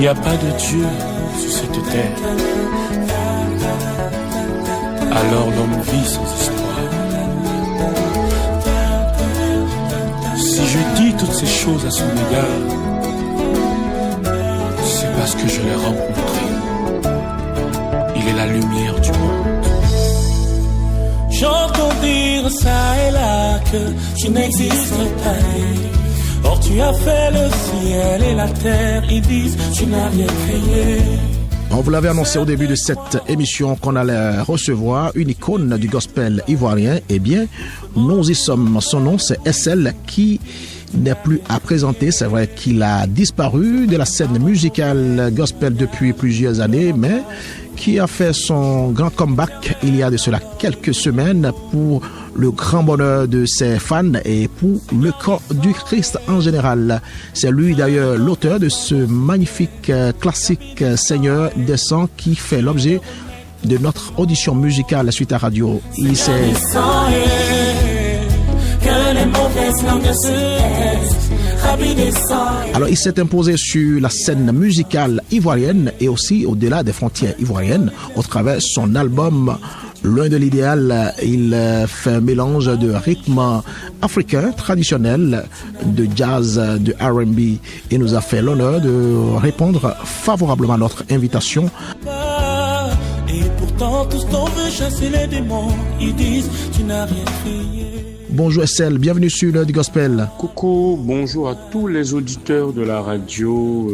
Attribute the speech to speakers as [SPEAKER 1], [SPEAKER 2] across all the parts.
[SPEAKER 1] n'y a pas de Dieu sur cette terre, alors l'homme vit sans espoir. Si je dis toutes ces choses à son égard, c'est parce que je l'ai rencontré. Il est la lumière du monde. J'entends dire ça et là que tu n'existes pas. Or tu as fait le ciel et la terre, ils disent tu n'as rien créé.
[SPEAKER 2] On vous l'avait annoncé au début de cette émission qu'on allait recevoir une icône du gospel ivoirien. Eh bien, nous y sommes. Son nom, c'est SL, qui n'est plus à présenter. C'est vrai qu'il a disparu de la scène musicale gospel depuis plusieurs années, mais qui a fait son grand comeback il y a de cela quelques semaines pour le grand bonheur de ses fans et pour le corps du Christ en général. C'est lui d'ailleurs l'auteur de ce magnifique classique Seigneur descend qui fait l'objet de notre audition musicale suite à radio. Il s'est... Alors il s'est imposé sur la scène musicale ivoirienne et aussi au-delà des frontières ivoiriennes au travers de son album Loin de l'idéal. Il fait un mélange de rythmes africains traditionnels, de jazz, de R&B et nous a fait l'honneur de répondre favorablement à notre invitation.
[SPEAKER 1] Et pourtant tous t'en veut chasser les démons, ils disent tu n'as rien créé.
[SPEAKER 2] Bonjour SL, bienvenue sur l'heure du gospel.
[SPEAKER 3] Coucou, bonjour à tous les auditeurs de la radio.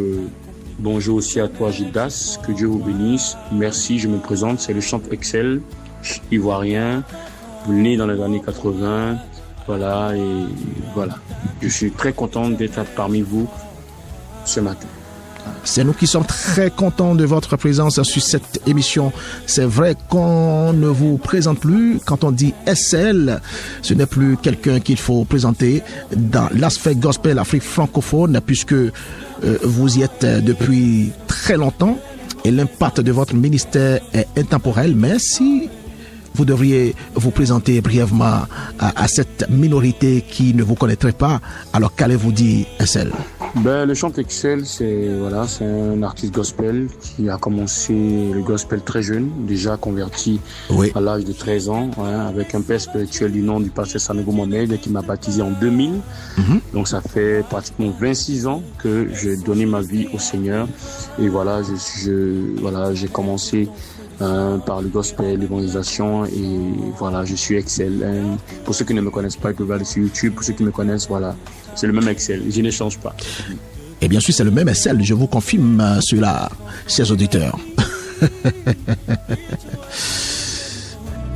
[SPEAKER 3] Bonjour aussi à toi Gildas, que Dieu vous bénisse. Merci, je me présente, c'est le chant Excel, ivoirien, né dans les années 80. Voilà, et voilà. Je suis très content d'être parmi vous ce matin.
[SPEAKER 2] C'est nous qui sommes très contents de votre présence sur cette émission. C'est vrai qu'on ne vous présente plus. Quand on dit SL, ce n'est plus quelqu'un qu'il faut présenter dans l'aspect gospel Afrique francophone, puisque vous y êtes depuis très longtemps et l'impact de votre ministère est intemporel. Mais si vous devriez vous présenter brièvement à cette minorité qui ne vous connaîtrait pas, alors qu'allez-vous dire SL?
[SPEAKER 3] Le chant Excel, c'est un artiste gospel qui a commencé le gospel très jeune, déjà converti à l'âge de 13 ans, avec un père spirituel du nom du pasteur Sanogo Mohamed qui m'a baptisé en 2000. Donc ça fait pratiquement 26 ans que j'ai donné ma vie au Seigneur. Et voilà, j'ai commencé par le gospel, l'évangélisation, et voilà, je suis Excel. Pour ceux qui ne me connaissent pas, ils peuvent aller sur YouTube. Pour ceux qui me connaissent, voilà, c'est le même Excel, je ne change pas.
[SPEAKER 2] Et bien sûr, c'est le même SL, je vous confirme cela, chers auditeurs.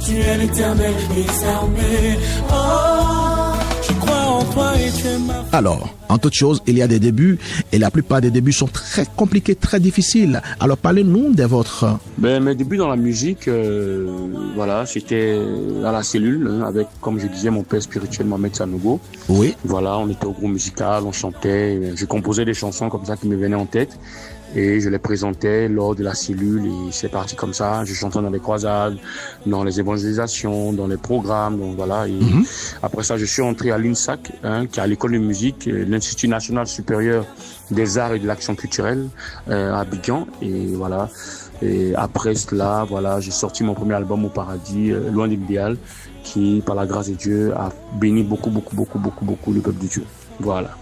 [SPEAKER 1] Tu es l'éternel désormais. Oh, je crois en toi et tu es ma...
[SPEAKER 2] Alors, en toute chose, il y a des débuts et la plupart des débuts sont très compliqués, très difficiles. Alors, parlez-nous des vôtres.
[SPEAKER 3] Mes débuts dans la musique, c'était à la cellule, avec, comme je disais, mon père spirituel Mohamed Sanogo.
[SPEAKER 2] Oui.
[SPEAKER 3] Voilà, on était au groupe musical, on chantait, je composais des chansons comme ça qui me venaient en tête. Et je les présentais lors de la cellule et c'est parti comme ça. Je chantais dans les croisades, dans les évangélisations, dans les programmes, donc voilà. Et après ça, je suis entré à l'INSAC, qui est à l'école de musique, l'Institut National Supérieur des Arts et de l'Action Culturelle, à Abidjan. Et voilà. Et après cela, voilà, j'ai sorti mon premier album au paradis, Loin de l'idéal, qui, par la grâce de Dieu, a béni beaucoup le peuple de Dieu. Voilà.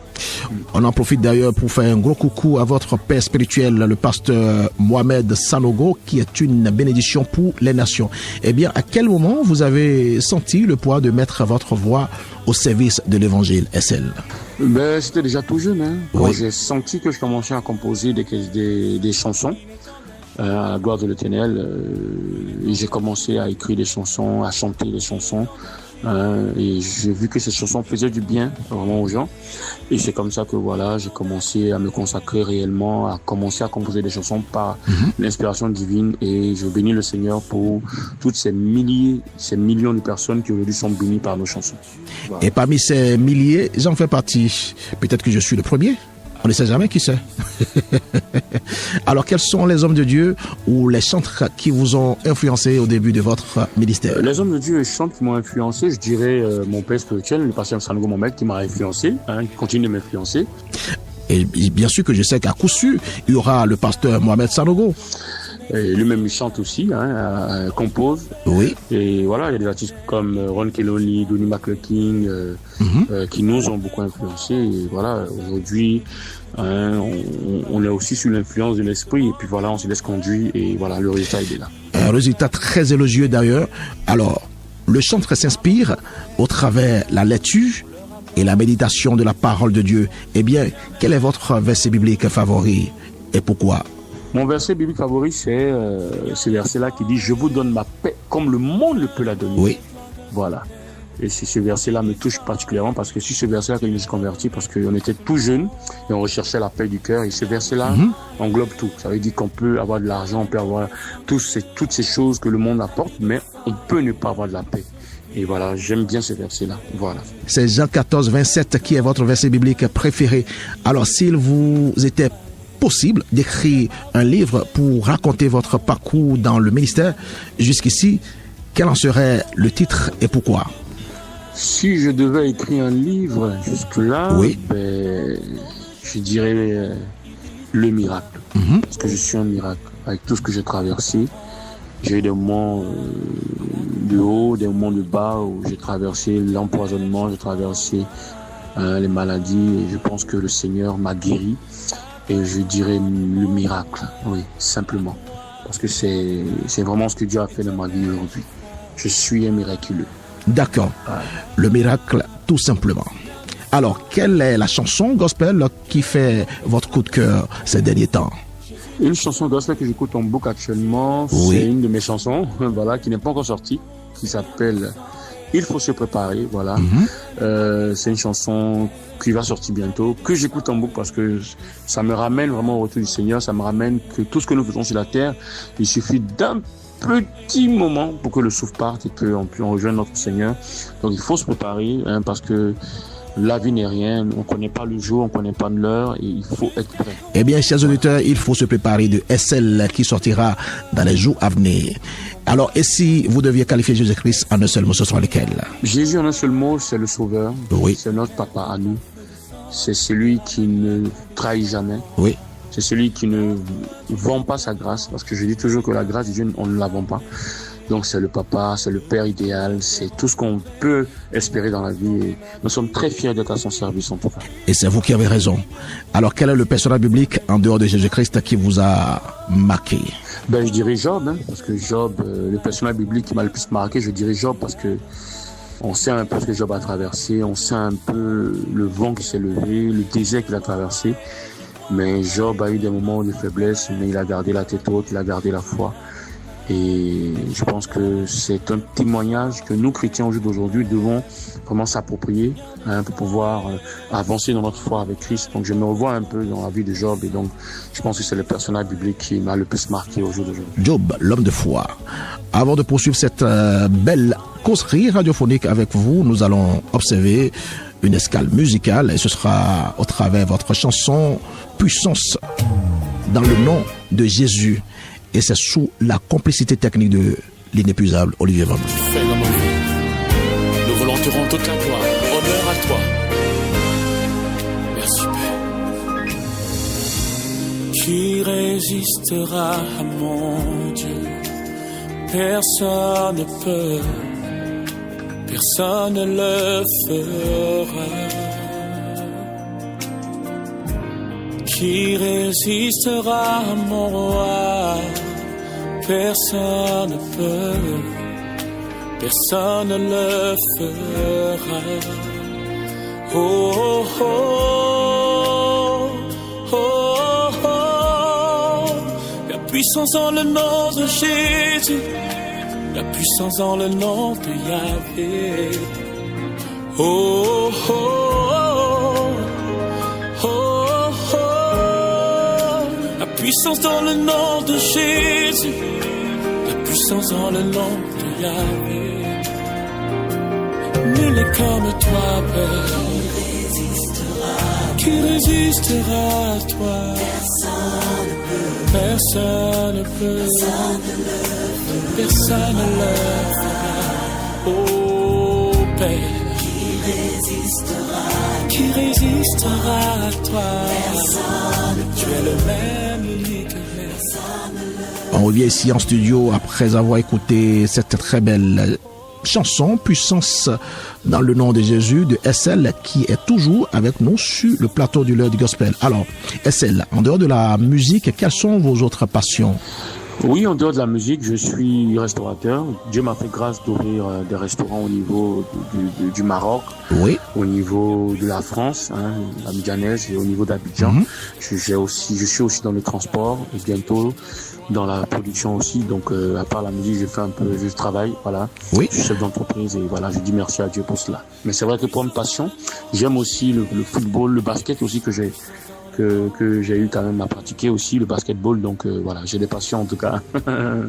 [SPEAKER 2] On en profite d'ailleurs pour faire un gros coucou à votre père spirituel, le pasteur Mohamed Sanogo, qui est une bénédiction pour les nations. Eh bien, à quel moment vous avez senti le poids de mettre votre voix au service de l'évangile SL?
[SPEAKER 3] C'était déjà tout jeune.
[SPEAKER 2] Oui.
[SPEAKER 3] J'ai senti que je commençais à composer des chansons à la gloire de l'Éternel. Et j'ai commencé à écrire des chansons, à chanter des chansons. Et j'ai vu que ces chansons faisaient du bien vraiment aux gens. Et c'est comme ça que voilà, j'ai commencé à me consacrer réellement, à commencer à composer des chansons par l'inspiration divine. Et je bénis le Seigneur pour toutes ces millions de personnes qui aujourd'hui sont bénies par nos chansons. Voilà.
[SPEAKER 2] Et parmi ces milliers, j'en fais partie. Peut-être que je suis le premier. On ne sait jamais qui c'est. Alors, quels sont les hommes de Dieu ou les chantres qui vous ont influencé au début de votre ministère?
[SPEAKER 3] Les hommes de Dieu et chantres qui m'ont influencé, je dirais mon père spirituel, le pasteur Sanogo Mohamed, qui m'a influencé, qui continue de m'influencer.
[SPEAKER 2] Et bien sûr que je sais qu'à coup sûr, il y aura le pasteur Mohamed Sanogo.
[SPEAKER 3] Et lui-même, il chante aussi, compose.
[SPEAKER 2] Oui.
[SPEAKER 3] Et voilà, il y a des artistes comme Ron Kelly, Donnie McClurkin, qui nous ont beaucoup influencés. Et voilà, aujourd'hui, on est aussi sous l'influence de l'esprit. Et puis voilà, on se laisse conduire. Et voilà, le résultat, il est là. Un
[SPEAKER 2] résultat très élogieux d'ailleurs. Alors, le chantre s'inspire au travers la lecture et la méditation de la parole de Dieu. Eh bien, quel est votre verset biblique favori et pourquoi?
[SPEAKER 3] Mon verset biblique favori, c'est ce verset-là qui dit « Je vous donne ma paix comme le monde ne peut la donner ».
[SPEAKER 2] Oui.
[SPEAKER 3] Voilà. Et ce verset-là me touche particulièrement parce que c'est ce verset-là que je me suis converti parce qu'on était tout jeunes et on recherchait la paix du cœur. Et ce verset-là englobe tout. Ça veut dire qu'on peut avoir de l'argent, on peut avoir toutes ces choses que le monde apporte, mais on peut ne pas avoir de la paix. Et voilà, j'aime bien ce verset-là. Voilà.
[SPEAKER 2] C'est Jean 14, 27 qui est votre verset biblique préféré. Alors, s'il vous était possible d'écrire un livre pour raconter votre parcours dans le ministère jusqu'ici, quel en serait le titre et pourquoi?
[SPEAKER 3] Si je devais écrire un livre jusque-là,
[SPEAKER 2] oui.
[SPEAKER 3] Je dirais le miracle. Parce que je suis un miracle. Avec tout ce que j'ai traversé, j'ai eu des moments de haut, des moments de bas où j'ai traversé l'empoisonnement, j'ai traversé les maladies et je pense que le Seigneur m'a guéri. Et je dirais le miracle, oui, simplement. Parce que c'est vraiment ce que Dieu a fait dans ma vie aujourd'hui. Je suis un miraculeux.
[SPEAKER 2] D'accord. Le miracle, tout simplement. Alors, quelle est la chanson gospel qui fait votre coup de cœur ces derniers temps?
[SPEAKER 3] Une chanson gospel que j'écoute en boucle actuellement, oui. C'est une de mes chansons, voilà, qui n'est pas encore sortie, qui s'appelle Il faut se préparer, voilà. C'est une chanson qui va sortir bientôt, que j'écoute en boucle parce que ça me ramène vraiment au retour du Seigneur, ça me ramène que tout ce que nous faisons sur la terre, il suffit d'un petit moment pour que le souffle parte et qu'on puisse rejoindre notre Seigneur. Donc il faut se préparer, parce que la vie n'est rien, on ne connaît pas le jour, on ne connaît pas l'heure et il faut être prêt.
[SPEAKER 2] Eh bien, chers auditeurs, il faut se préparer de SL qui sortira dans les jours à venir. Alors, et si vous deviez qualifier Jésus-Christ en un seul mot, ce sera lequel?
[SPEAKER 3] Jésus en un seul mot, c'est le Sauveur.
[SPEAKER 2] Oui.
[SPEAKER 3] C'est notre papa à nous. C'est celui qui ne trahit jamais.
[SPEAKER 2] Oui.
[SPEAKER 3] C'est celui qui ne vend pas sa grâce, parce que je dis toujours que la grâce de Dieu, on ne la vend pas. Donc c'est le papa, c'est le père idéal, c'est tout ce qu'on peut espérer dans la vie. Et nous sommes très fiers d'être à son service en tout cas.
[SPEAKER 2] Et c'est vous qui avez raison. Alors quel est le personnage biblique en dehors de Jésus-Christ qui vous a marqué?
[SPEAKER 3] Je dirais Job, parce que Job, le personnage biblique qui m'a le plus marqué, je dirais Job parce que on sait un peu ce que Job a traversé, on sait un peu le vent qui s'est levé, le désert qu'il a traversé. Mais Job a eu des moments de faiblesse, mais il a gardé la tête haute, il a gardé la foi. Et je pense que c'est un témoignage que nous, chrétiens, au jour d'aujourd'hui, devons vraiment s'approprier pour pouvoir avancer dans notre foi avec Christ. Donc je me revois un peu dans la vie de Job et donc je pense que c'est le personnage biblique qui m'a le plus marqué au jour d'aujourd'hui.
[SPEAKER 2] Job, l'homme de foi. Avant de poursuivre cette belle causerie radiophonique avec vous, nous allons observer une escale musicale et ce sera au travers de votre chanson Puissance dans le nom de Jésus. Et c'est sous la complicité technique de l'inépuisable Olivier Van.
[SPEAKER 1] Fais dans nos vies. Nous voulons te rendre toute la gloire. Honneur à toi. Merci Père. Qui résistera à mon Dieu? Personne ne peut. Personne ne le fera. Qui résistera à mon roi? Personne ne peut, personne ne le fera. Oh, oh, oh, oh, oh. La puissance dans le nom de Jésus, la puissance dans le nom de Yahvé. Oh, oh, oh, oh, oh. La puissance dans le nom de Jésus, la puissance dans le nom de Yahvé. Nul n'est comme toi, Père. Qui résistera à toi? Personne ne peut. Personne ne le fera. Oh Père. Qui résistera? résistera à toi. Tu es le même, unique.
[SPEAKER 2] On revient ici en studio après avoir écouté cette très belle chanson, Puissance dans le nom de Jésus, de SL, qui est toujours avec nous sur le plateau du L'Heure du Gospel. Alors, SL, en dehors de la musique, quelles sont vos autres passions?
[SPEAKER 3] Oui, en dehors de la musique, je suis restaurateur. Dieu m'a fait grâce d'ouvrir des restaurants au niveau du Maroc,
[SPEAKER 2] Oui.
[SPEAKER 3] au niveau de la France, la Midjanaise, et au niveau d'Abidjan. Je suis aussi dans le transport et bientôt dans la production aussi. Donc, à part la musique, je travaille, voilà.
[SPEAKER 2] Oui.
[SPEAKER 3] Je suis chef d'entreprise et voilà, je dis merci à Dieu pour cela. Mais c'est vrai que pour une passion, j'aime aussi le football, le basket aussi que j'ai eu quand même à pratiquer aussi, le basketball. Donc voilà, j'ai des passions en tout cas.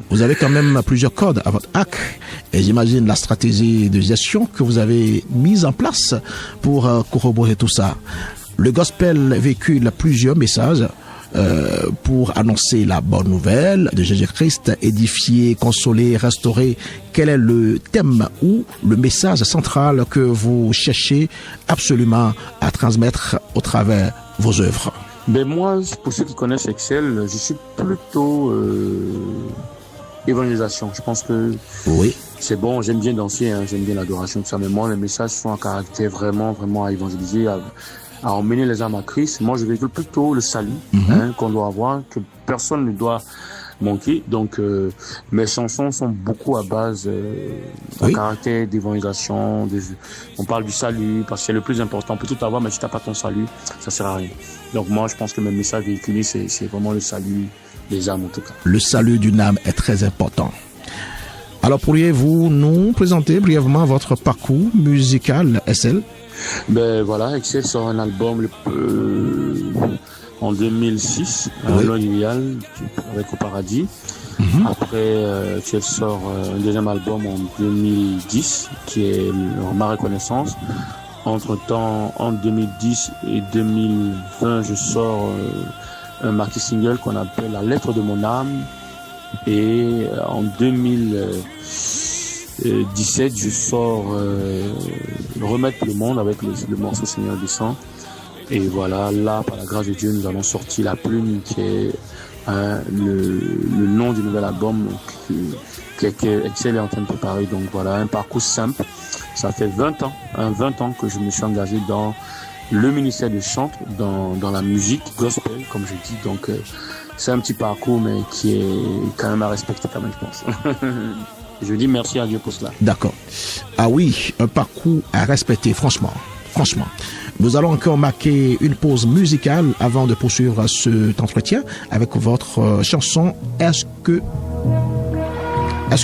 [SPEAKER 2] Vous avez quand même plusieurs codes à votre arc et j'imagine la stratégie de gestion que vous avez mise en place pour corroborer tout ça. Le gospel véhicule plusieurs messages pour annoncer la bonne nouvelle de Jésus-Christ, édifier, consoler, restaurer. Quel est le thème ou le message central que vous cherchez absolument à transmettre au travers vos œuvres?
[SPEAKER 3] Ben moi, pour ceux qui connaissent Excel, je suis plutôt évangélisation. Je pense que
[SPEAKER 2] oui,
[SPEAKER 3] c'est bon, j'aime bien danser, j'aime bien l'adoration, tout ça, mais moi, les messages sont à caractère vraiment à évangéliser, à emmener les âmes à Christ. Moi, je véhicule plutôt le salut qu'on doit avoir, que personne ne doit manquer. Donc, mes chansons sont beaucoup à base à caractère d'évangélisation. On parle du salut parce que c'est le plus important. On peut tout avoir, mais si t'as pas ton salut, ça sert à rien. Donc, moi, je pense que mes messages véhiculés, c'est vraiment le salut des âmes en tout cas.
[SPEAKER 2] Le salut d'une âme est très important. Alors, pourriez-vous nous présenter brièvement votre parcours musical, SL?
[SPEAKER 3] Ben voilà, Excel sort un album en 2006, L'Homme idéal avec Au Paradis. Après, Excel sort un deuxième album en 2010 qui est Ma Reconnaissance. Entre-temps, en 2010 et 2020, je sors un maxi single qu'on appelle La Lettre de mon âme. Et en 2017, je sors Remettre le monde avec le morceau Seigneur descend. Et voilà, là, par la grâce de Dieu, nous avons sorti La Plume, qui est le nom du nouvel album que Excel est en train de préparer. Donc voilà, un parcours simple. Ça fait 20 ans que je me suis engagé dans le ministère du chant, dans la musique gospel, comme je dis. Donc c'est un petit parcours, mais qui est quand même à respecter quand même, je pense. Je dis merci à Dieu pour cela.
[SPEAKER 2] D'accord. Ah oui, un parcours à respecter, franchement. Nous allons encore marquer une pause musicale avant de poursuivre cet entretien avec votre chanson Est-ce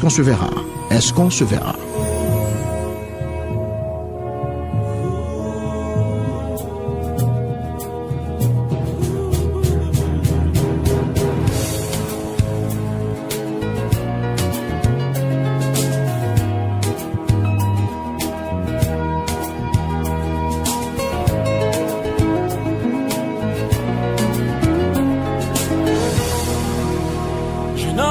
[SPEAKER 2] qu'on se verra? Est-ce qu'on se verra?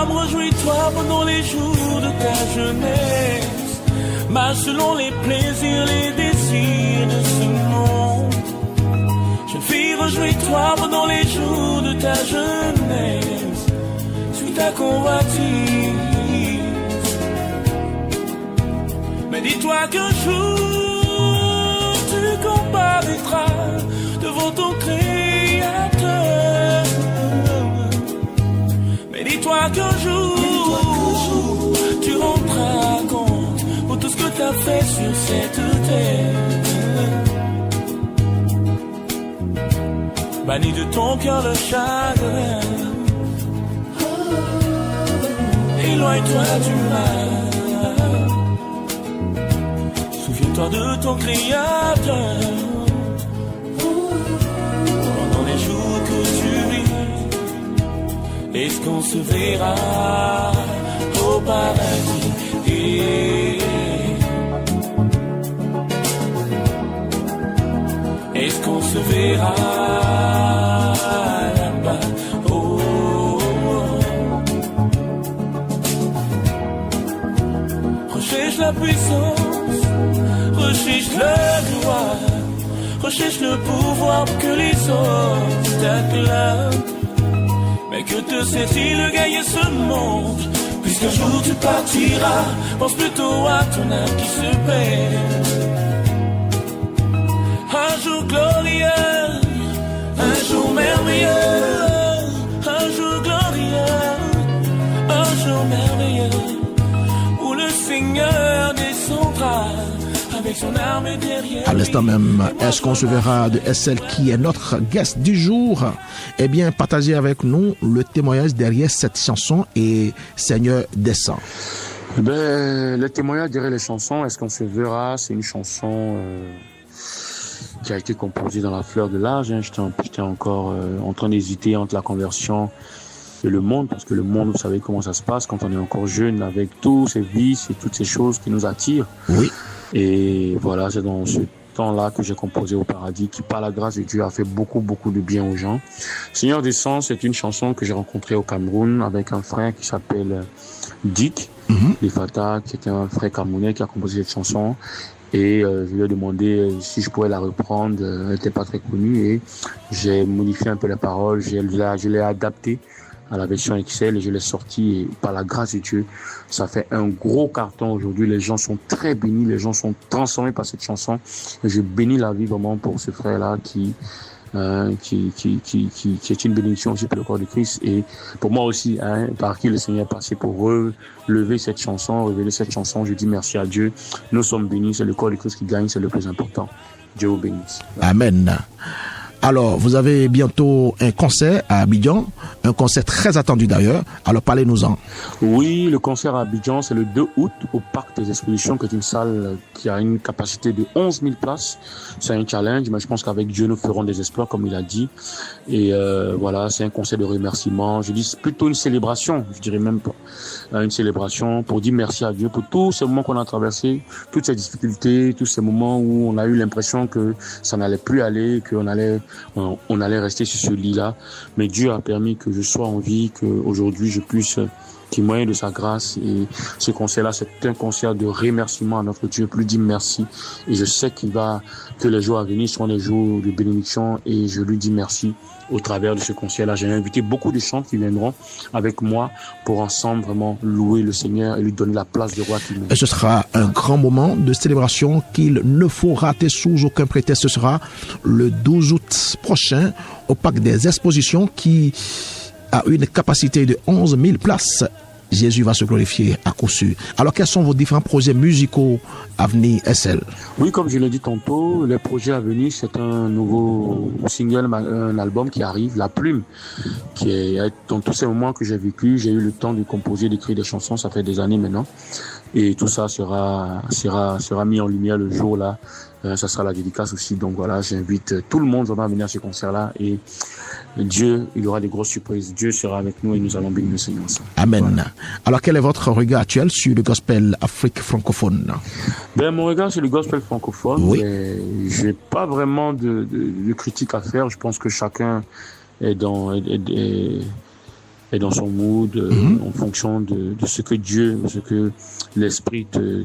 [SPEAKER 1] Réjouis-toi pendant les jours de ta jeunesse, marche selon les plaisirs, les désirs de ce monde. Jeune fille, réjouis-toi pendant les jours de ta jeunesse, suis ta convoitise. Mais dis-toi qu'un jour tu comparaîtras devant ton Créateur. Mais dis-toi qu'un jour tu rendras compte pour tout ce que tu as fait sur cette terre. Bannis de ton cœur le chagrin, éloigne-toi du mal. Souviens-toi de ton Créateur pendant les jours que tu vis. Est-ce qu'on se verra au paradis? Est-ce qu'on se verra là-bas? Oh, oh, oh. Recherche la puissance, recherche la gloire, recherche le pouvoir pour que les autres t'acclament. Mais que te sert-il de gagner ce monde, puisqu'un jour tu partiras? Pense plutôt à ton âme qui se perd. Un jour glorieux, un jour merveilleux, un jour glorieux, un jour merveilleux, où le Seigneur descendra avec son armée derrière.
[SPEAKER 2] À l'instant même, est-ce qu'on se verra de SL qui est notre guest du jour? Eh bien, partagez avec nous le témoignage derrière cette chanson et Seigneur descend.
[SPEAKER 3] Le témoignage derrière les chansons, est-ce qu'on se verra? C'est une chanson qui a été composée dans la fleur de l'âge. J'étais encore en train d'hésiter entre la conversion et le monde, parce que le monde, vous savez comment ça se passe quand on est encore jeune, avec tous ces vices et toutes ces choses qui nous attirent.
[SPEAKER 2] Oui.
[SPEAKER 3] Et voilà, c'est dans ce temps-là que j'ai composé Au Paradis, qui par la grâce de Dieu a fait beaucoup de bien aux gens. Seigneur descend, c'est une chanson que j'ai rencontrée au Cameroun avec un frère qui s'appelle Dick Lefata, qui était un frère camerounais qui a composé cette chanson. Et je lui ai demandé si je pouvais la reprendre. Elle n'était pas très connue et j'ai modifié un peu les paroles. Je l'ai adaptée à la version XL et je l'ai sortie. Et par la grâce de Dieu, ça fait un gros carton aujourd'hui. Les gens sont très bénis, les gens sont transformés par cette chanson. Et je bénis la vie vraiment pour ce frère-là qui est une bénédiction aussi pour le corps de Christ et pour moi aussi, par qui le Seigneur est passé pour relever cette chanson, révéler cette chanson. Je dis merci à Dieu. Nous sommes bénis, c'est le corps de Christ qui gagne, c'est le plus important. Dieu vous bénisse.
[SPEAKER 2] Amen. Alors, vous avez bientôt un concert à Abidjan, un concert très attendu d'ailleurs. Alors, parlez-nous-en.
[SPEAKER 3] Oui, le concert à Abidjan, c'est le 2 août au Parc des Expositions, qui est une salle qui a une capacité de 11 000 places. C'est un challenge, mais je pense qu'avec Dieu, nous ferons des exploits, comme il a dit. Et voilà, c'est un concert de remerciement. Je dis plutôt une célébration, je dirais même pas. Une célébration pour dire merci à Dieu pour tous ces moments qu'on a traversés, toutes ces difficultés, tous ces moments où on a eu l'impression que ça n'allait plus aller, qu'on allait rester sur ce lit-là. Mais Dieu a permis que je sois en vie, qu'aujourd'hui je puisse témoigner de sa grâce. Et ce concert-là, c'est un concert de remerciement à notre Dieu, plus dire merci. Et je sais que les jours à venir seront des jours de bénédiction et je lui dis merci au travers de ce concert-là. J'ai invité beaucoup de chants qui viendront avec moi pour ensemble vraiment louer le Seigneur et lui donner la place de roi qu'il mérite.
[SPEAKER 2] Et ce sera un grand moment de célébration qu'il ne faut rater sous aucun prétexte. Ce sera le 12 août prochain au Parc des Expositions qui a une capacité de 11 000 places. Jésus va se glorifier à coup sûr. Alors, quels sont vos différents projets musicaux à venir, SL?
[SPEAKER 3] Oui, comme je l'ai dit tantôt, les projets à venir, c'est un nouveau single, un album qui arrive, La Plume, qui est dans tous ces moments que j'ai vécu. J'ai eu le temps de composer, d'écrire des chansons, ça fait des années maintenant. Et tout ça sera mis en lumière le jour là. Ça sera la dédicace aussi. Donc voilà, j'invite tout le monde à venir à ce concert-là. Et Dieu, il y aura des grosses surprises. Dieu sera avec nous et nous allons bénir le Seigneur ensemble.
[SPEAKER 2] Amen.
[SPEAKER 3] Voilà.
[SPEAKER 2] Alors, quel est votre regard actuel sur le gospel Afrique francophone?
[SPEAKER 3] Mon regard sur le gospel francophone,
[SPEAKER 2] oui.
[SPEAKER 3] J'ai pas vraiment de critique à faire. Je pense que chacun est dans son mood, en fonction de ce que Dieu, ce que l'Esprit te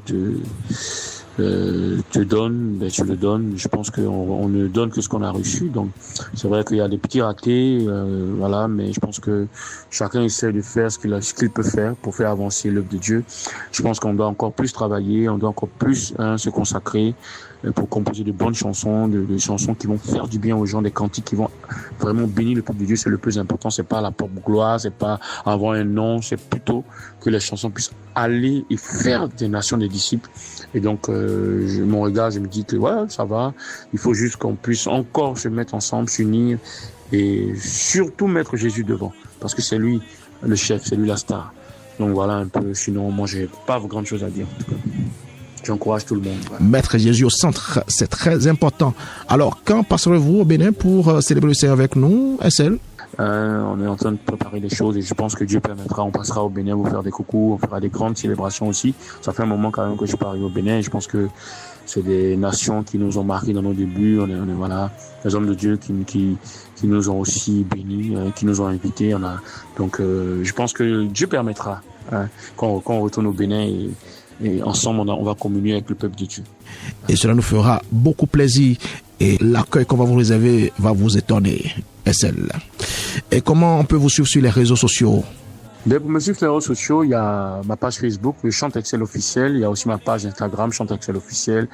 [SPEAKER 3] donne, tu le donnes. Je pense qu'on ne donne que ce qu'on a reçu. Donc, c'est vrai qu'il y a des petits ratés, voilà, mais je pense que chacun essaie de faire ce qu'il peut faire pour faire avancer l'œuvre de Dieu. Je pense qu'on doit encore plus travailler, on doit encore plus se consacrer pour composer de bonnes chansons, de chansons qui vont faire du bien aux gens, des cantiques qui vont vraiment bénir le peuple de Dieu. C'est le plus important. C'est pas la propre gloire, c'est pas avoir un nom, c'est plutôt que les chansons puissent aller et faire des nations des disciples. Et donc, mon regard, je me dis que ouais, ça va. Il faut juste qu'on puisse encore se mettre ensemble, s'unir et surtout mettre Jésus devant. Parce que c'est lui le chef, c'est lui la star. Donc voilà un peu. Sinon, moi, j'ai pas grand chose à dire en tout cas. J'encourage tout le monde. Ouais.
[SPEAKER 2] Mettre Jésus au centre, c'est très important. Alors, quand passerez-vous au Bénin pour célébrer le Seigneur avec nous, SL?
[SPEAKER 3] On est en train de préparer les choses et je pense que Dieu permettra. On passera au Bénin pour faire des coucous, on fera des grandes célébrations aussi. Ça fait un moment quand même que je suis pas arrivé au Bénin et je pense que c'est des nations qui nous ont marqués dans nos débuts. On est voilà, les hommes de Dieu qui nous ont aussi bénis, qui nous ont invités. Donc, je pense que Dieu permettra qu'on retourne au Bénin et ensemble, on va communier avec le peuple de Dieu.
[SPEAKER 2] Et cela nous fera beaucoup plaisir. Et l'accueil qu'on va vous réserver va vous étonner, SL. Et comment on peut vous suivre sur les réseaux sociaux?
[SPEAKER 3] Pour me suivre sur les réseaux sociaux, il y a ma page Facebook, le Chante Excel officiel. Il y a aussi ma page Instagram, Chante Excel officiel.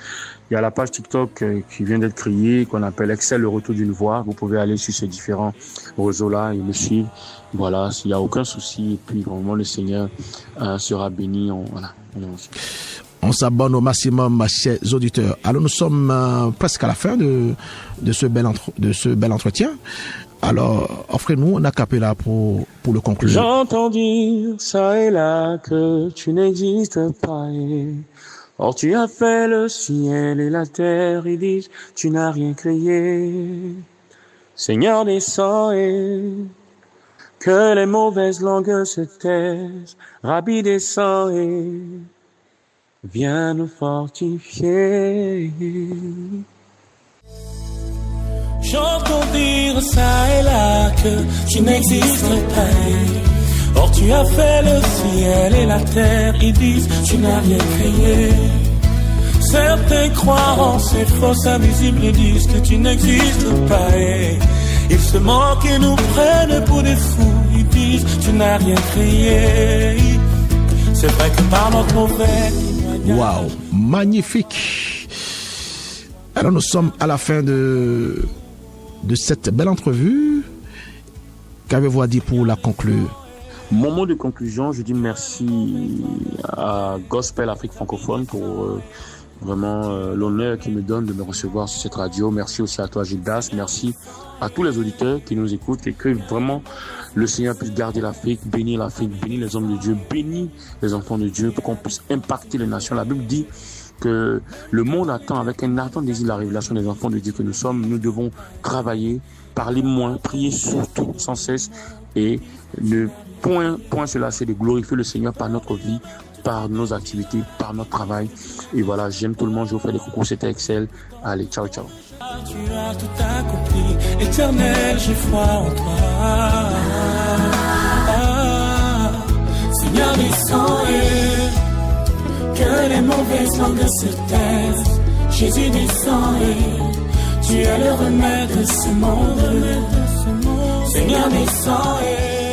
[SPEAKER 3] Il y a la page TikTok qui vient d'être créée, qu'on appelle Excel, le retour d'une voix. Vous pouvez aller sur ces différents réseaux-là et me suivre. Voilà, il n'y a aucun souci. Et puis, vraiment, le Seigneur sera béni.
[SPEAKER 2] On s'abonne au maximum, chers auditeurs. Alors, nous sommes presque à la fin de ce bel entretien. Alors, offrez-nous un acapella pour le conclure.
[SPEAKER 3] J'entends dire ça et là que tu n'existes pas. Or, tu as fait le ciel et la terre. Ils disent, tu n'as rien créé. Seigneur, descends et que les mauvaises langues se taisent. Rabbi, descends et viens nous fortifier.
[SPEAKER 1] J'entends dire ça et là que tu n'existes pas. Or tu as fait le ciel et la terre. Ils disent tu n'as rien créé. Certains croient en ces fausses invisibles. Ils disent que tu n'existes pas. Ils se moquent et nous prennent pour des fous. Ils disent tu n'as rien créé. C'est vrai que par notre mauvais.
[SPEAKER 2] Waouh, magnifique. Alors nous sommes à la fin de cette belle entrevue. Qu'avez-vous à dire pour la conclure?
[SPEAKER 3] Mon mot de conclusion, je dis merci à Gospel Afrique francophone pour vraiment l'honneur qu'il me donne de me recevoir sur cette radio. Merci aussi à toi, Gildas. Merci à tous les auditeurs qui nous écoutent et que vraiment le Seigneur puisse garder l'Afrique, bénir les hommes de Dieu, bénir les enfants de Dieu pour qu'on puisse impacter les nations. La Bible dit que le monde attend avec un ardent désir la révélation des enfants de Dieu que nous sommes. Nous devons travailler, parler moins, prier surtout sans cesse et ne point se lasser de glorifier le Seigneur par notre vie, par nos activités, par notre travail. Et voilà, j'aime tout le monde, je vous fais des coucous, c'était Excel. Allez, ciao, ciao.
[SPEAKER 1] Tu as tout accompli, éternel, j'ai foi en toi. Seigneur, descends et que les mauvaises langues se taisent. Jésus descend et tu es le remède de ce monde. Seigneur, descends et